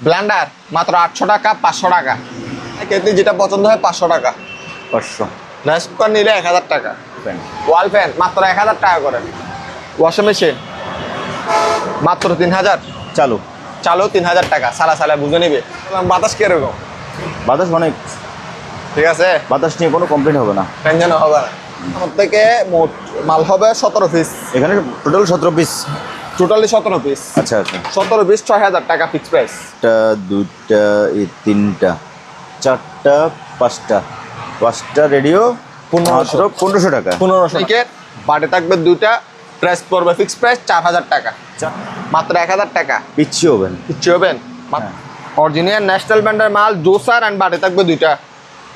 Blender মাত্র 800 টাকা, 500 টাকা। কেতলি যেটা পছন্দ হয় 500 টাকা। 500। রাইস কুকার নিলে 1000 টাকা। ওয়াল ফ্যান মাত্র 1000 টাকা করে। ওয়াশিং মেশিন মাত্র 3000। চালু চালু 3000 টাকা। সালা সালা বুঝে নিবে। বাতাস কিরকম? বাতাস অনেক, ঠিক আছে, বাতাস নিয়ে কোনো কমপ্লেন হবে না। টেনশন হবে না। আমার থেকে মোট মাল হবে 17 পিস। এখানে টোটাল 17 পিস। Totally 17 piece. আচ্ছা আচ্ছা। 17 পিস 6000 টাকা ফিক্স প্রাইস। একটা, দুইটা, এই তিনটা, চারটা, পাঁচটা, পাঁচটা রেডিও 1500 টাকা। 1500 টিকেট বাটে থাকবে দুইটা। প্রাইস পড়বে ফিক্স প্রাইস 4000 টাকা। মাত্র 1000 টাকা। পিচ্ছি হবেন। কিচ্ছু হবেন। অরিজিনাল ন্যাশনাল ব্র্যান্ডের মাল জোসার অ্যান্ড বাটে থাকবে দুইটা।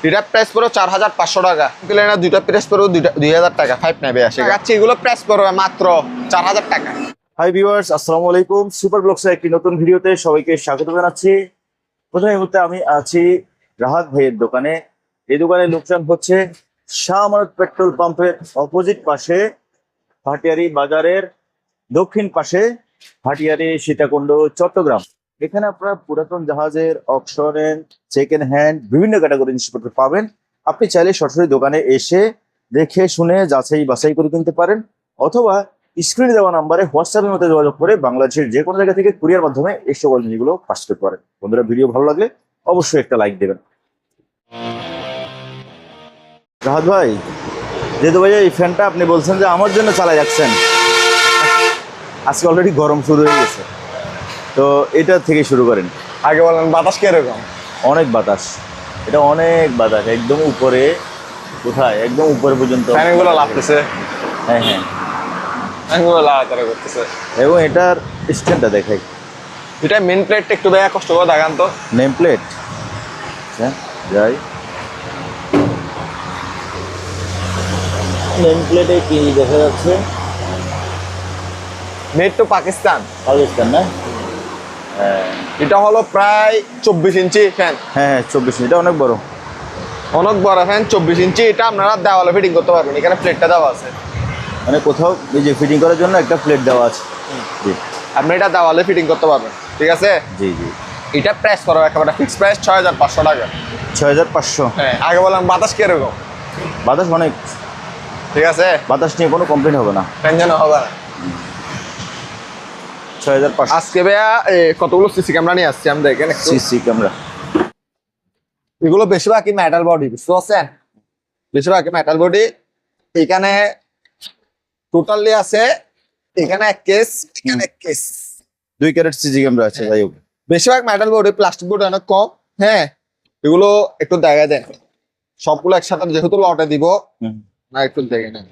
দুইটা প্রাইস পড়বে 4500 টাকা। না দুইটা প্রাইস পড়বে 2000 টাকা। 5 নেবে আসে যাচ্ছে। এগুলো প্রাইস পড়বে মাত্র 4000 টাকা। হাই ভিউয়ার্স, আসসালামু আলাইকুম। সুপার ব্লগসের একটি নতুন ভিডিওতে সবাইকে স্বাগত জানাচ্ছি। প্রথমে এই মুহূর্তে আমি আছি রাহাত ভাইয়ের দোকানে। এই দোকানের লোকসান হচ্ছে শাহ আমানত পেট্রোল পাম্পের অপোজিট পাশে, ভাটিয়ারি বাজারের দক্ষিণ পাশে, ভাটিয়ারি সীতাকুণ্ড চট্টগ্রাম। এখানে আপনারা পুরাতন জাহাজের অকশন, সেকেন্ড হ্যান্ড বিভিন্ন ক্যাটাগরি জিনিসপত্র পাবেন। আপনি চাইলে সরাসরি দোকানে এসে দেখে শুনে যাচাই বাছাই করে কিনতে পারেন, অথবা স্ক্রিনে দেওয়া নাম্বারে হোয়াটসঅ্যাপের মধ্যে যোগাযোগ করে বাংলাদেশের যে কোনো জায়গা থেকে কুরিয়ার মাধ্যমে এই সকল জিনিসগুলো পাস করতে পারেন। বন্ধুরা, ভিডিও ভালো লাগলে অবশ্যই একটা লাইক দেবেন। রাহাত ভাই, যেহেতু ভাই এই ফ্যানটা আপনি বলছেন যে আমার জন্য চালাই যাচ্ছেন, আজকে অলরেডি গরম শুরু হয়ে গেছে, তো এটা থেকে শুরু করেন। আগে বলেন বাতাস কিরকম? অনেক বাতাস, এটা অনেক বাতাস, একদম উপরে। কোথায়? একদম উপরে পর্যন্ত ফ্যানগুলো লাগতেছে। হ্যাঁ হ্যাঁ, ফ্যানগুলো লাগাতার করতেছে। এবং এটার স্ট্যান্ডটা দেখাই। এটা মেন প্লেটটা একটু ভাইয়া কষ্ট করে দেখান তো। নেম প্লেট, হ্যাঁ যাই। নেম প্লেটে কি দেখা যাচ্ছে? Made to Pakistan. পাকিস্তান না? হ্যাঁ এটা হলো প্রায় 24 ইঞ্চি ফ্যান। হ্যাঁ, 24। এটা অনেক বড়, অনেক বড় ফ্যান, 24 ইঞ্চি। এটা আপনারা দেওয়ালে ফিটিং করতে পারবেন। এখানে প্লেটটা দেওয়া আছে। মানে কোথাও এই যে ফিটিং করার জন্য একটা প্লেট দেওয়া আছে। জি, আপনি এটা দেওয়ালে ফিটিং করতে পারবেন, ঠিক আছে। জি জি। এটা প্রাইস করো একেবারে ফিক্স প্রাইস 6500 টাকা। 6500। হ্যাঁ, আগে বললাম বাতাস কিরকম? বাতাস অনেক, ঠিক আছে, বাতাস নিয়ে কোনো কমপ্লেন হবে না। টেনশন হবে না। 6500। আজকে ভাইয়া কতগুলো সিসি ক্যামেরা নিয়ে আসছি আমরা এখানে। সিসি ক্যামেরা, এগুলো বেশিরভাগই মেটাল বডি, বুঝতে পারছেন? বেশিরভাগই মেটাল বডি। এখানে টোটালি আছে, এখানে এক কেস, এখানে এক কেস। 2 ক্যারেট সিসি ক্যামেরা আছে। যাই হোক, বেশিরভাগ মেটাল বডি, প্লাস্টিক বডি অনেক কম। হ্যাঁ, এগুলো একটু দেখা দেন। সবগুলো একসাথে যেহেতু লটে দিব না, একটু দেখে নেন।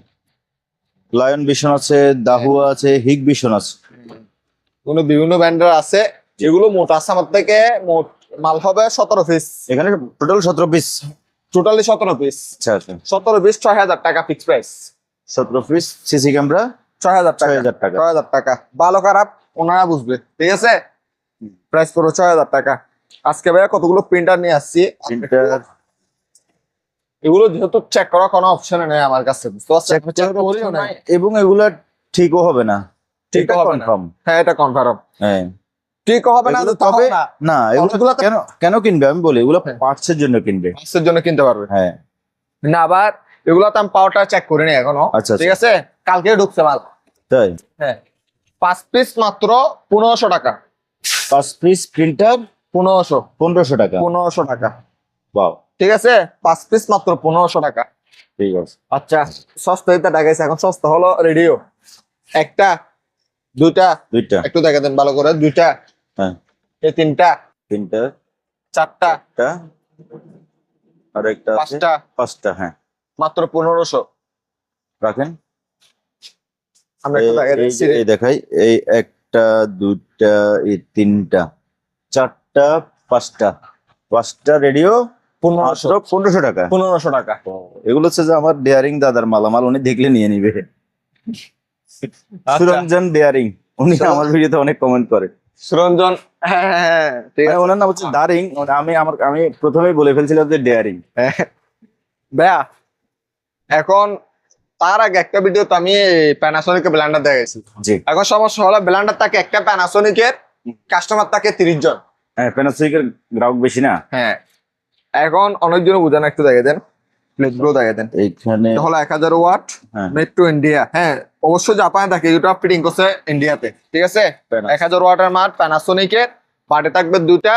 লায়ন ভিশন আছে, দাহুয়া আছে, হিগ ভিশন আছে, কোনো বিভিন্ন ব্র্যান্ডের আছে। যেগুলো মোট আছে আমার থেকে, মোট মাল হবে 17 পিস। এখানে টোটাল 17 পিস। Totally 17 piece. আচ্ছা আচ্ছা। 17 পিস 6000 টাকা fix price. 17 piece CC camera 6000 টাকা। 6000 টাকা। 6000 টাকা। ভালো খারাপ ওনারা বুঝবে, ঠিক আছে। প্রাইস পুরো 6000 টাকা। আজকে ভাইয়া কতগুলো প্রিন্টার নিয়ে আসছি। প্রিন্টার, এগুলো যেহেতু চেক করার কোনো অপশন নেই আমার কাছে, বুঝতে পারছেন? এবং এগুলা ঠিকও হবে না। ঠিক এটা হবে না। কনফার্ম। হ্যাঁ, এটা কনফার্ম। হ্যাঁ, ঠিক হবে না, এগুলো তবে তবে না, এগুলো কেন কেন কিনবে আমি বলি, এগুলো পার্টস এর জন্য কিনবে। পাঁচের জন্য কিনতে পারবে হ্যাঁ, না। আবার এগুলো তো আমি পাওয়ারটা চেক করিনি এখনো। আচ্ছা, ঠিক আছে, কালকে ঢুকছে মাল। তাই? হ্যাঁ, 5 পিস মাত্র 1500 টাকা। 5 পিস প্রিন্টার 1500 টাকা। 1500 টাকা। বাহ, ঠিক আছে, 5 পিস মাত্র 1500 টাকা। ঠিক আছে। আচ্ছা, সস্তা এটা দেখাইছে। এখন সস্তা হলো রেডিও। একটা, দুইটা, দুইটা, একটু দেখা দেন ভালো করে। দুইটা, হ্যাঁ, এই তিনটা, প্রিন্টার চারটা, একটা, আর একটা আছে পাঁচটা, 5টা। হ্যাঁ, মাত্র 1500। রাখেন। আমরা একটু দেখাই এই দিচ্ছি। এই দেখাই, এই একটা, দুইটা, এই তিনটা, চারটা, পাঁচটা রেডিও 1500 টাকা। 1500 টাকা। এগুলো হচ্ছে যে আমার ডেয়ারিং দাদার মালামাল, উনি দেখলে নিয়ে নিবে। সুরঞ্জন ডেয়ারিং, উনি আমার ভিডিওতে অনেক কমেন্ট করে। সুরঞ্জন, হ্যাঁ হ্যাঁ হ্যাঁ, ঠিক আছে। ওনার নাম হচ্ছে দারিং। আমি প্রথমেই বলে ফেলছিলাম যে ডেয়ারিং। ভাইয়া, এখন তার আগে একটা ভিডিও তো আমি প্যানাসোনিক ব্লেন্ডার দেখাইছি। জি, এখন সমস্যা হলো ব্লেন্ডার থাকে একটা, প্যানাসোনিকের কাস্টমার থাকে 30 জন। হ্যাঁ প্যানাসোনিকের গ্রাহক বেশি না। হ্যাঁ, এখন অনেকজন বুঝান, একটু দেখে দেন, প্লেট গুলো দেখে দেন। এইখানে এটা হলো 1000 ওয়াট, হ্যাঁ মেড টু ইন্ডিয়া। হ্যাঁ, অবশ্যই জাপানে থাকে, এটা ফিটিং করছে ইন্ডিয়াতে, ঠিক আছে। Panasonic। 1000 ওয়াটের মাল প্যানাসোনিকের, পার্টে থাকবে দুইটা,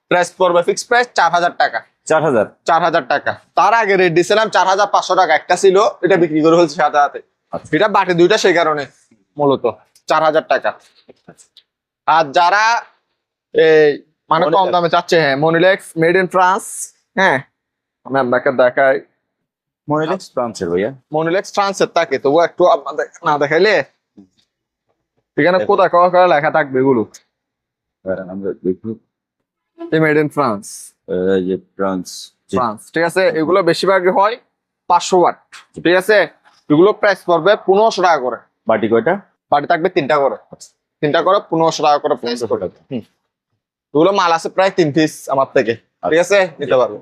প্রাইস পড়বে ফিক্স প্রাইস 4000 টাকা। 4000। 4000 টাকা। তার আগে রেট দিছিলাম 4500 টাকা, একটা ছিল, এটা বিক্রি করে ফেলছে সাথে সাথে। আচ্ছা। এটা বাটি দুইটা, সেই কারণে মূলত 4000 টাকা। আর যারা এই মানে কম Monolux। দামে চাচ্ছে, হ্যাঁ, মনিলেক্স মেড ইন ফ্রান্স। হ্যাঁ, আমি আপনাকে দেখাই, মনিলেক্স ফ্রান্সের ভাইয়া। মনিলেক্স ফ্রান্সের থাকে, তবুও একটু আপনাদের না দেখাইলে এখানে কোথায় কওয়া করে লেখা থাকবে এগুলো, আমরা দেখি মেড ইন ফ্রান্স। এই যে ফ্রান্স। জি। ফ্রান্স, ঠিক আছে। এগুলো বেশিরভাগই হয় 500 ওয়াট, ঠিক আছে। এগুলো প্রাইস পড়বে 1500 টাকা করে। বাটি কয়টা? বাড়ি থাকবে তিনটা করে, 1500 টাকা করে প্রাইস পড়বে। এগুলো মাল আছে প্রায় 3 পিস আমার থেকে, ঠিক আছে, নিতে পারবো।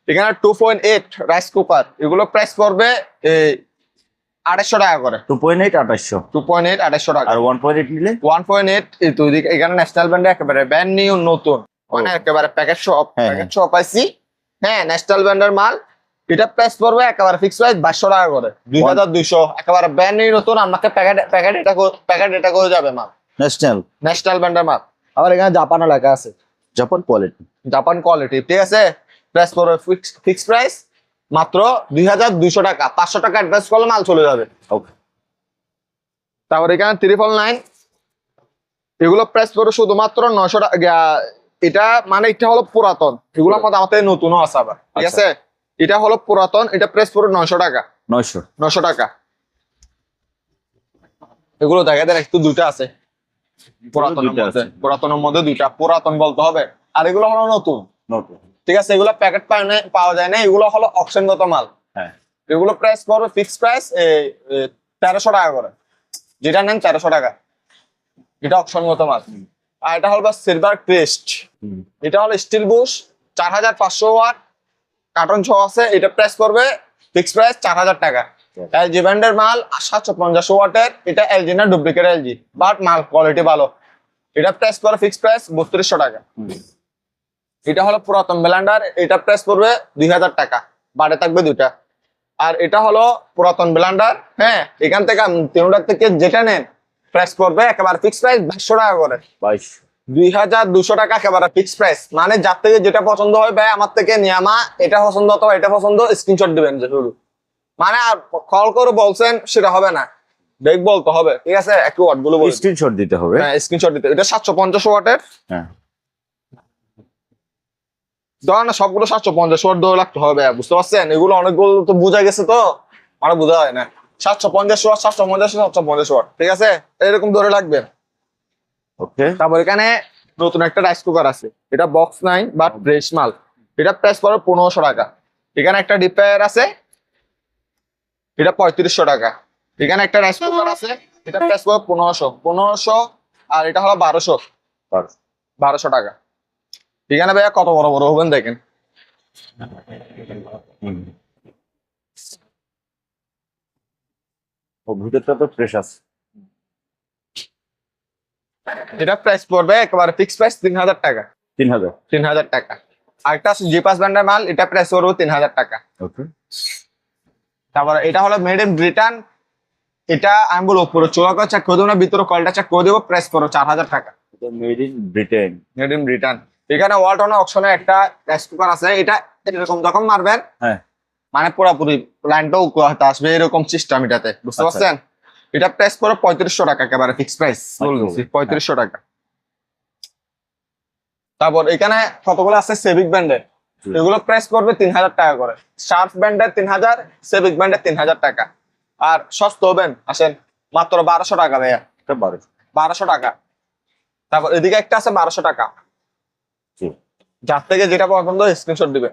এখানে 2.8 রাইস কুকার, এগুলো প্রাইস পড়বে 2800 টাকা করে। 2.8 2800। 2.8 2800 টাকা। আর 1.8 নিলে 1.8 এই তো এখানে ন্যাশনাল ব্র্যান্ডে একেবারে ব্র্যান্ড নিউ নতুন, মানে একেবারে প্যাকেট শপ, হ্যাঁ, প্যাকেট শপ পাইছি। হ্যাঁ, ন্যাশনাল ব্র্যান্ডের মাল, এটা প্রাইস পড়বে একেবারে ফিক্স প্রাইস 2200 টাকা করে। 2200, একেবারে ব্র্যান্ড নিউ নতুন। আমাকে প্যাকেট এটা করে যাবে মাল, ন্যাশনাল। ন্যাশনাল ব্র্যান্ডের মাল। আবার এখানে জাপানের লেখা আছে, জাপান কোয়ালিটি। জাপান কোয়ালিটি, ঠিক আছে। প্রাইস পড়বে ফিক্স প্রাইস মাত্র 2200 টাকা। 500 টাকা অ্যাডভান্স করলে মাল চলে যাবে। ওকে। তারপর এখানে 399, এগুলো প্রাইস পড়বে শুধুমাত্র 900 টাকা। এটা মানে এটা হলো পুরাতন, এগুলোর মধ্যে আমাদের নতুনও আছে আবার, ঠিক আছে। এটা হলো পুরাতন, এটা প্রাইস পড়বে 900 টাকা। 900 টাকা। এগুলো দেখা দেন, একটু দুইটা আছে পুরাতনের মধ্যে দুইটা, পুরাতন বলতে হবে। আর এগুলো হলো নতুন, নতুন। ঠিক আছে। এগুলো প্যাকেট পাওয়া যায় না, এগুলো হলো অপশনগত মাল। হ্যাঁ। এগুলো প্রাইস পড়বে ফিক্স প্রাইস 1300 টাকা করে। যেটা নেন 1300 টাকা, এটা অপশনগত মাল। আর এটা হলো সিলভার ক্রেস্ট, এটা হলো স্টিল বুশ, 4500 ওয়াট, কার্টন সহ আছে। এটা প্রাইস পড়বে ফিক্স প্রাইস 4000 টাকা। এলজি ব্র্যান্ডের মাল, 750 ওয়াটের। এটা এলজি না, ডুপ্লিকেট এলজি, বাট মাল কোয়ালিটি ভালো। এটা প্রাইস পড়বে ফিক্স প্রাইস 3200 টাকা। এটা হলো পুরাতন ব্লেন্ডার, এটা প্রাইস পড়বে 2000 টাকা, বাড়ে থাকবে দুইটা। আর এটা হলো পুরাতন ব্লেন্ডার, হ্যাঁ, এখান থেকে তিনটার থেকে যেটা নেন প্রাইস পড়বে একেবারে ফিক্স প্রাইস 2200 টাকা করে। 2200 টাকা একেবারে ফিক্স প্রাইস। মানে যার থেকে যেটা পছন্দ হয় ভাই আমার থেকে নিয়ামা, এটা পছন্দ অথবা এটা পছন্দ, স্ক্রিনশট দিবেন যে শুরু। মানে আর কল করে বলছেন সেটা হবে না, দেখ বলতে হবে, ঠিক আছে। একটু ওয়াট গুলো বলুন, স্ক্রিনশট দিতে হবে। হ্যাঁ, স্ক্রিনশট দিতে। এটা 750 ওয়াটের, হ্যাঁ। ধরেন না সবগুলো 750 ওয়াট ধরে রাখতে হবে, বুঝতে পারছেন। এগুলো অনেকগুলো তো বোঝা গেছে, তো মানে বোঝা হয় না। 750 ওয়াট, 750 ওয়াট, ঠিক আছে, এরকম ধরে লাগবে। ওকে। তারপর এখানে নতুন একটা রাইস কুকার আছে, এটা বক্স নাই বাট ফ্রেশ মাল। এটা প্রাইস পড়বে 1500 টাকা। এখানে একটা ডিপ ফ্রায়ার আছে, এটা 3500 টাকা। এখানে একটা রাইস কুকার আছে, এটা প্রাইস পড়বে 1500। আর এটা হলো 1200 টাকা। এখানে ভাইয়া কত বড় বড় হবেন দেখেন। ও ভিতরটা তো ফ্রেশ আছে। এটা প্রাইস পড়বে একেবারে ফিক্স প্রাইস 3000 টাকা। 3000 টাকা। আরেকটা আছে জিপাস ব্র্যান্ডের মাল, এটা প্রাইস পড়বে 3000 টাকা। ওকে। তারপরে এটা হলো মেড ইন ব্রিটেন, এটা আমি বলবো পুরো চোখা চেক করে দেবো না, ভিতরে কলটা চেক করে দেবো, প্রাইস পড়বে 4000 টাকা। Made in Britain. Made in Britain. এখানে ওয়ালটন অপশনে একটা রাইস কুকার আছে, এটা এরকম যখন মারবেন, হ্যাঁ, মানে পুরোপুরি লাইনটাও হয়তো আসবে, এরকম সিস্টেম এটাতে, বুঝতে পারছেন। এটা প্রাইস পড়বে 3500 টাকা, একেবারে ফিক্স প্রাইস বলছি 3500 টাকা। তারপর এখানে কতগুলো আছে সেভিক ব্র্যান্ডের, এগুলো প্রাইস পড়বে 3000 টাকা করে। শার্প ব্র্যান্ডের 3000, সেভিক ব্র্যান্ডের 3000 টাকা। আর সস্তা হবেন আসেন, মাত্র 1200 টাকা ভাইয়া, 1200 টাকা। তারপর এদিকে একটা আছে 1200 টাকা, যার থেকে যেটা পছন্দ স্ক্রিনশট দিবে।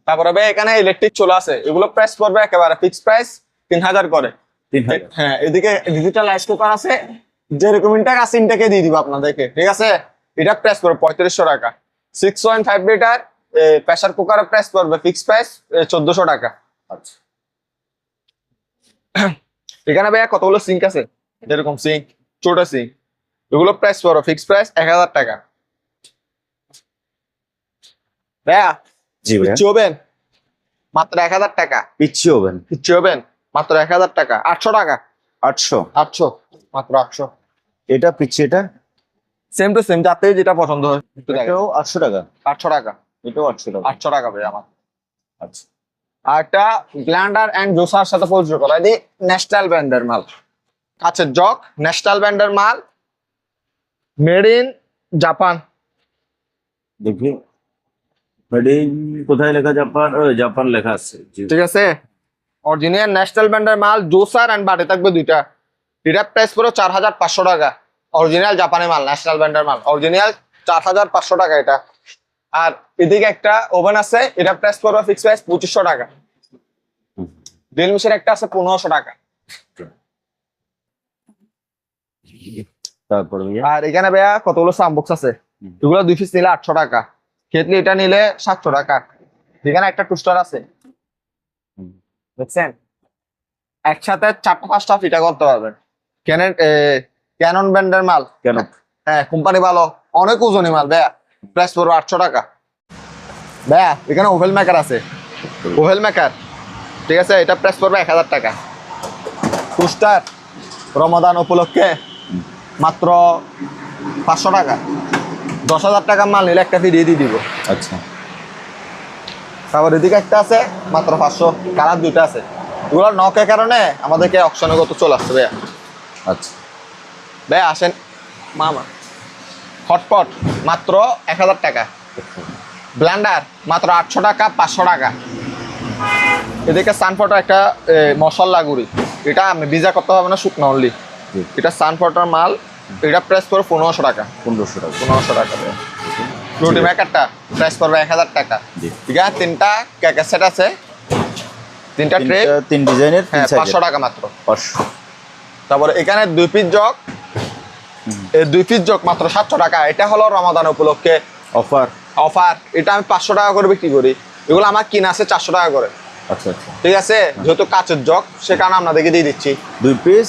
তারপরে ভাই এখানে ইলেকট্রিক চুলা আছে, এগুলো প্রাইস পড়বে একেবারে ফিক্স প্রাইস 3000 করে। 3000। হ্যাঁ, এদিকে ডিজিটাল রাইস কুকার আছে, যেরকম ইনটেক আছে ইনটেকে দিয়ে দিব আপনাদেরকে, ঠিক আছে। এটা প্রাইস পড়বে 3500 টাকা। 6.5 লিটার প্রেসার কুকারের প্রাইস পড়বে ফিক্স প্রাইস 1400 টাকা। আচ্ছা। এখানে ভাইয়া কতগুলো সিঙ্ক আছে, যেরকম সিঙ্ক, ছোট সিঙ্ক, এগুলো প্রাইস পড়বে ফিক্স প্রাইস 1000 টাকা। ভাইয়া জি ভাইয়া। পিচ্ছি হবেন মাত্র 1000 টাকা। পিচ্ছি ওভেন পিচ্ছি হবেন মাত্র 1000 টাকা। 800 টাকা। 800। 800 মাত্র 800। এটা পিচ্ছি, এটা সেম টু সেম, যাতে যেটা পছন্দ হয় একটু দেখেন। এটাও 800 টাকা। 800 টাকা। এটাও 800 টাকা। 800 টাকা ভাই আমার। আচ্ছা আর একটা ব্লেন্ডার এন্ড জুসার সাথে পরিচয় করা দিই। ন্যাশনাল ব্র্যান্ডের মাল, কাঁচের জগ, ন্যাশনাল ব্র্যান্ডের মাল, মেড ইন জাপান। দেখি মেড ইন কোথায় লেখা? জাপান। ও জাপান লেখা আছে। জি ঠিক আছে, অরিজিনাল ন্যাশনাল ব্র্যান্ডের মাল। জুসার এন্ড বাটে থাকবে দুইটা। এটা প্রাইস পুরো 4500 টাকা। অরিজিনাল জাপানি মাল, ন্যাশনাল ব্র্যান্ডের মাল, অরিজিনাল 4500 টাকা এটা। আর এদিকে একটা ওভেন আছে, এটা প্রাইস পড়বে ফিক্স প্রাইস 2500 টাকা। ড্রিল মেশিন একটা আছে 1500 টাকা। তারপর ভাইয়া আর এখানে ভাইয়া কতগুলো সামবক্স আছে, এগুলো 2 পিস নিলে 800 টাকা, কেটলি এটা নিলে 700 টাকা। এখানে একটা টুস্টার আছে, দেখছেন, একসাথে 4টা-5টা ফিটা করতে পারবেন। ক্যানন ব্র্যান্ডের মাল। কেন? হ্যাঁ, কোম্পানি ভালো, অনেক ওজনী মাল ভাইয়া। প্রাইস পড়বে 800 টাকা। ভাইয়া এখানে ওভেল মেকার আছে, ওভেল মেকার, ঠিক আছে, এটা প্রাইস পড়বে 1000 টাকা। টুস্টার রমাদান উপলক্ষে মাত্র 500 টাকা। 10,000 টাকা মাল নিলে একটা ফ্রি দিয়ে দিব। আচ্ছা তারপর এদিকে একটা আছে মাত্র 500, কালার দুইটা আছে। এগুলো নকের কারণে আমাদেরকে অপশনে কত চলে আসছে ভাইয়া। আচ্ছা ভাইয়া আসেন মামা। হটপট মাত্র 1000 টাকা। ব্লেন্ডার মাত্র 800 টাকা, 500 টাকা। এদিকে সানফটো একটা মশলা গুঁড়ি, এটা আমি ভিজা করতে হবে না, শুকনো অনলি। জি। এটা সানফটোর মাল, এটা প্রাইস পড়বে 1500 টাকা। 1500 টাকা। 1500 টাকা। রুটি মেকারটা প্রাইস পড়বে 1000 টাকা। জি। ঠিক আছে, 3টা কেকের সেট আছে, 3টা ট্রে, 3 ডিজাইনের, 3 হ্যাঁ, সাইজের। 500 টাকা মাত্র। 500। তারপরে এখানে 2 পিস জগ, এই 2 পিস জগ মাত্র 700 টাকা। এটা হলো রমাদান উপলক্ষে অফার। অফার। এটা আমি 500 টাকা করে বিক্রি করি, এগুলো আমার কিনা আছে 400 টাকা করে। আচ্ছা আচ্ছা। ঠিক আছে, যেহেতু কাচের জগ সে কারণে আপনাদেরকে দিয়ে দিচ্ছি। 2 পিস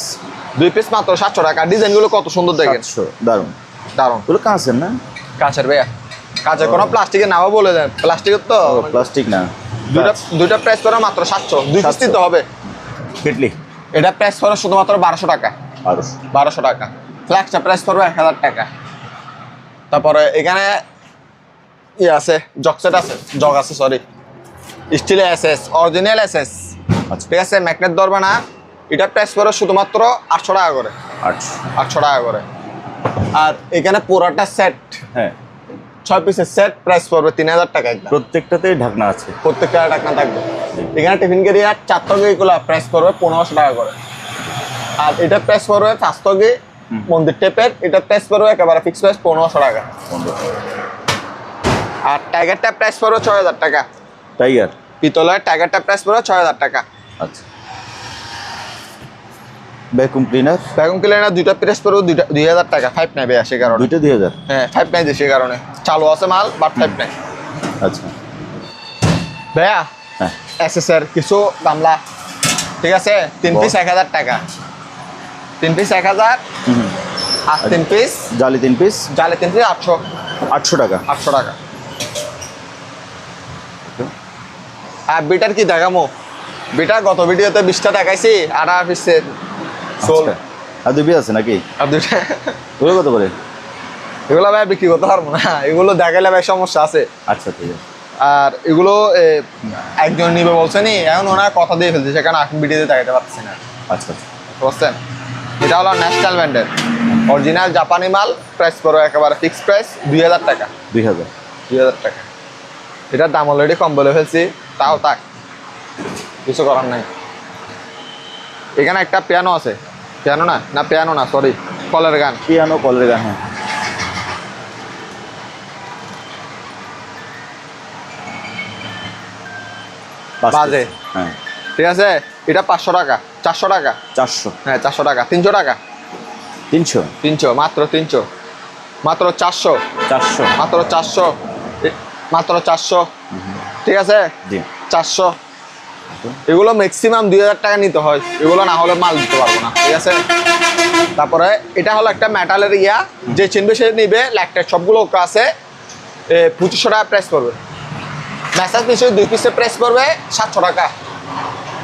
2 পিস মাত্র 700 টাকা। ডিজাইন গুলো কত সুন্দর দেখেন, 700। দারুন। দারুন। এগুলো কাঁচের না? কাচের ভাইয়া, কাচের কোনো প্লাস্টিকের নাও বলে দেন, প্লাস্টিকের তো। প্লাস্টিক না। দুইটা প্রাইস পড়ে মাত্র 700, 2 পিস 700 দিতে হবে। কেটলি এটা প্রাইস পড়ে শুধুমাত্র 1200 টাকা। 1200 টাকা। ফ্ল্যাক্সটা প্রাইস পড়বে 1000 টাকা। তারপরে এখানে ইয়ে আছে, জগ সেট আছে, জগ আছে, sorry, still SS, original SS. আচ্ছা। ঠিক আছে, ম্যাগনেট ধরবে না। এটা প্রাইস পড়ে শুধুমাত্র 800 টাকা করে। 800 টাকা করে। আর এখানে পুরোটা সেট, হ্যাঁ 6 পিসের সেট, প্রাইস পড়বে 3000 টাকা একদম। প্রত্যেকটাতেই ঢাকনা আছে। প্রত্যেকটা টাকা থাকবে। এখানে টিফিন ক্যারিয়ার 4 তগিগুলো প্রাইস পড়বে 1500 টাকা করে। আর এটা প্রাইস পড়বে 5 তগি মন্দির টেপের, এটা প্রাইস পড়বে একেবারে ফিক্স প্রাইস 1500 টাকা। আর টাইগারটা প্রাইস পড়বে 6000 টাকা। টাইগার পিতলের টাইগারটা প্রাইস পড়বে 6000 টাকা। আচ্ছা। ভ্যাকুয়াম ক্লিনার ভ্যাকুয়াম ক্লিনার দুইটা প্রাইস পড়বে 2000 টাকা। 5 নেবে সে কারণে। দুইটা 2000। হ্যাঁ, 5 নাই সে কারণে, চালু আছে মাল বাট 5 নাই। আচ্ছা ভাইয়া হ্যাঁ এসএসআর কিছু গামলা, ঠিক আছে, 3 পিস 1000 টাকা। 3 পিস 1000। আর 3 পিস জালি 3 পিস, জালে 3 পিস 800 টাকা। 800 টাকা। আর বিটার কি দেখামো? বিটার গত ভিডিওতে 20টা দেখাইছি, আর পিসে সোল। আচ্ছা। আর 2 পিস আছে নাকি? আর দুইটা ওগুলো কত করে? এগুলো ভাই বিক্রি করতে পারবো না, এগুলো দেখাইলে ভাই সমস্যা আছে। আচ্ছা ঠিক আছে। আর এগুলো একজন নিবে বলছে নি, এখন ওনার কথা দিয়ে ফেলছে, সেখানে এখন ভিডিওতে দেখাতে পারছি না। আচ্ছা আচ্ছা বুঝছেন? এটা হলো ন্যাশনাল ব্র্যান্ডের অরিজিনাল জাপানি মাল। প্রাইস পড়ো একেবারে ফিক্সড প্রাইস 2000 টাকা। 2000 টাকা। এটার দাম অলরেডি কম বলে ফেলছি, তাও তাক, কিছু করার নাই। এখানে একটা পিয়ানো আছে, পিয়ানো না পিয়ানো না, সরি, কলের গান। পিয়ানো কলের গান, হ্যাঁ। বাজে, হ্যাঁ ঠিক আছে, এটা 500 টাকা। 400 টাকা। 400। হ্যাঁ 400 টাকা। 300 টাকা। 300 মাত্র 300, মাত্র 400, 400 মাত্র 400, মাত্র 400। ঠিক আছে, জি 400। এগুলো ম্যাক্সিমাম 2000 টাকা নিতে হয়, এগুলো না হলে মাল দিতে পারবো না। ঠিক আছে, তারপরে এটা হলো একটা মেটালের ইয়া, যে চিনবে সে নিবে। ল্যাকটেড সবগুলো আছে, 2500 টাকা প্রাইস পড়বে। ম্যাসাজ পিসের 2 পিসের প্রাইস পড়বে 700 টাকা,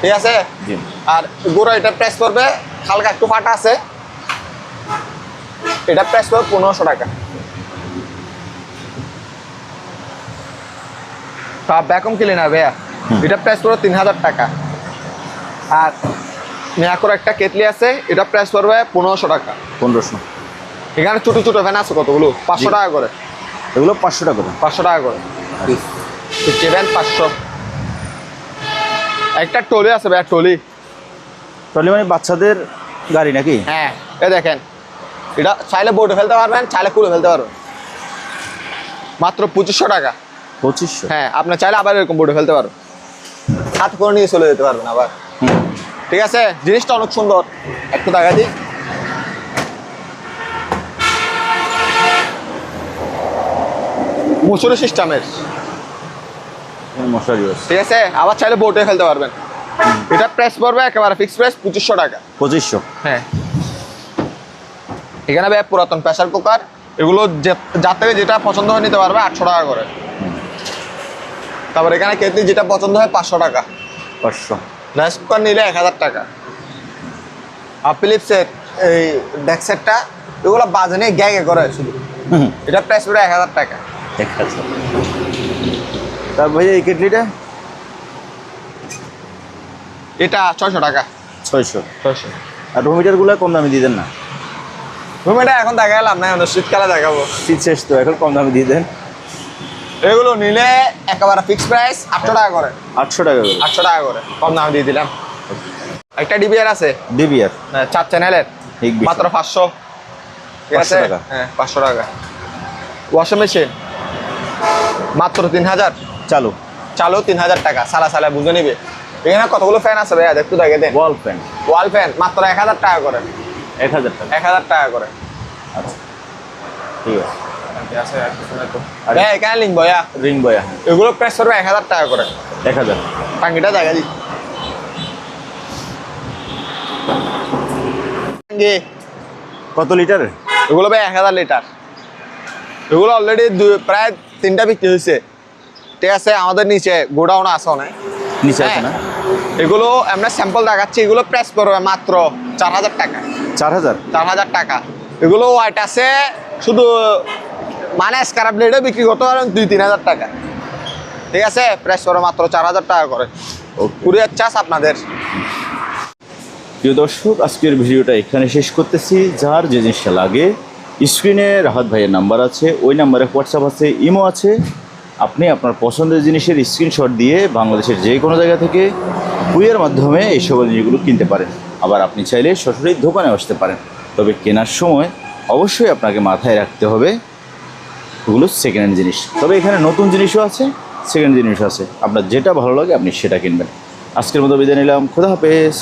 ঠিক আছে। জি। আর গোড়া এটা প্রাইস পড়বে, হালকা একটু ফাটা আছে, এটা প্রাইস পড়বে 1500 টাকা। তা ভ্যাকুম ক্লিনার ভাইয়া, এটা প্রাইস পড়বে 3000 টাকা। আর মিয়াকোর একটা কেটলি আছে, এটা প্রাইস পড়বে 1500 টাকা। 1500। এখানে ছোট ছোট ফ্যান আছে কতগুলো, 500 টাকা করে। এগুলো 500 টাকা করে। 500 টাকা করে ফ্যান 500। একটা টলি আছে ভাইয়া, টলি। টলি মানে বাচ্চাদের গাড়ি নাকি? হ্যাঁ, এ দেখেন, এটা চাইলে বোর্ডে ফেলতে পারবেন, চাইলে কুলে ফেলতে পারবেন, মাত্র 2500 টাকা। 2500। হ্যাঁ, আপনি চাইলে আবার এরকম বোর্ডে ফেলতে পারবেন, হাত করে নিয়ে চলে যেতে পারবেন আবার। ঠিক আছে, জিনিসটা অনেক সুন্দর, একটু দেখা দিই। মুসুরি সিস্টেমের, মশারি আছে। ঠিক আছে, আবার চাইলে বোর্ডে ফেলতে পারবেন। এটা প্রাইস পড়বে একেবারে ফিক্সড প্রাইস 2500 টাকা। 2500। হ্যাঁ, এখানে ভাই পুরাতন প্রেসার কুকার, এগুলো যার থেকে যেটা পছন্দ হয় নিতে পারবে 800 টাকা করে। তারপর এখানে কেটলি যেটা পছন্দ হয় 500 টাকা। 500। রাইস কুকার নিলে 1000 টাকা। আর ফিলিপসের এই ডেক্সেটটা, এগুলো বাজে নিয়ে গ্যাগে করে শুধু, এটা প্রাইস পড়ে 1000 টাকা। 1000। তার ভাই এই কেটলিটা এটা 600 টাকা। 600। 600। আর রুমিটারগুলো কম দামে দিয়ে দেন না? রুমেটা এখন দেখা গেলাম না, শীতকালে দেখাবো। শীত শেষ তো, এখন কম দামে দিয়ে দেন। এগুলো নিলে একেবারে ফিক্সড প্রাইস 800 টাকা করে। 800 টাকা করে। 800 টাকা করে কম দাম দিয়ে দিলাম। একটা ডিবিআর আছে, ডিবিআর 4 চ্যানেলের, মাত্র 500। ঠিক আছে, 500 টাকা। হ্যাঁ 500 টাকা। ওয়াশিং মেশিন মাত্র 3000। চালু চালু 3000 টাকা, সালা সালা বুঝে নিবে। এখানে কতগুলো ফ্যান আছে ভাইয়া, একটু দেখে দেন। ওয়াল ফ্যান। ওয়াল ফ্যান মাত্র 1000 টাকা করে। 1000 টাকা। 1000 টাকা করে। আচ্ছা, ঠিক আছে। হ্যাঁ, এখানে লিঙ্ক ভাইয়া, রিং বয়া এগুলো প্রাইস করবে 1000 টাকা করে। 1000। টাঙ্গিটা দেখা দিই। কত লিটারের? এগুলো ভাই 1000 লিটার। এগুলো অলরেডি প্রায় 3টা বিক্রি হয়েছে। ঠিক আছে, আমাদের নিচে গোডাউন আছে অনেক, নিচে আছে না? এগুলো আমরা স্যাম্পল দেখাচ্ছি। এগুলো প্রাইস পড়বে মাত্র 4000 টাকা। 4000। 4000 টাকা। এগুলো হোয়াইট আছে, শুধু মানে স্ক্র্যাপ ব্লেডে বিক্রি করতে পারেন 2-3000 টাকা। ঠিক আছে, প্রাইস পড়বে মাত্র 4000 টাকা করে। কুরিয়ার চার্জ আপনাদের। প্রিয় দর্শক, আজকের ভিডিওটা এখানে শেষ করতেছি। যার যে জিনিসটা লাগে, স্ক্রিনে রাহাত ভাইয়ের নাম্বার আছে, ওই নাম্বারে হোয়াটসঅ্যাপ আছে, ইমো আছে। আপনি আপনার পছন্দের জিনিসের স্ক্রিনশট দিয়ে বাংলাদেশের যে কোনো জায়গা থেকে কুরিয়ার মাধ্যমে এই সকল জিনিসগুলো কিনতে পারেন। আবার আপনি চাইলে সরাসরি দোকানে আসতে পারেন। তবে কেনার সময় অবশ্যই আপনাকে মাথায় রাখতে হবে ওগুলো সেকেন্ড হ্যান্ড জিনিস। তবে এখানে নতুন জিনিসও আছে, সেকেন্ড জিনিসও আছে। আপনার যেটা ভালো লাগে আপনি সেটা কিনবেন। আজকের মতো বিদায় নিলাম, খোদা হাফেজ।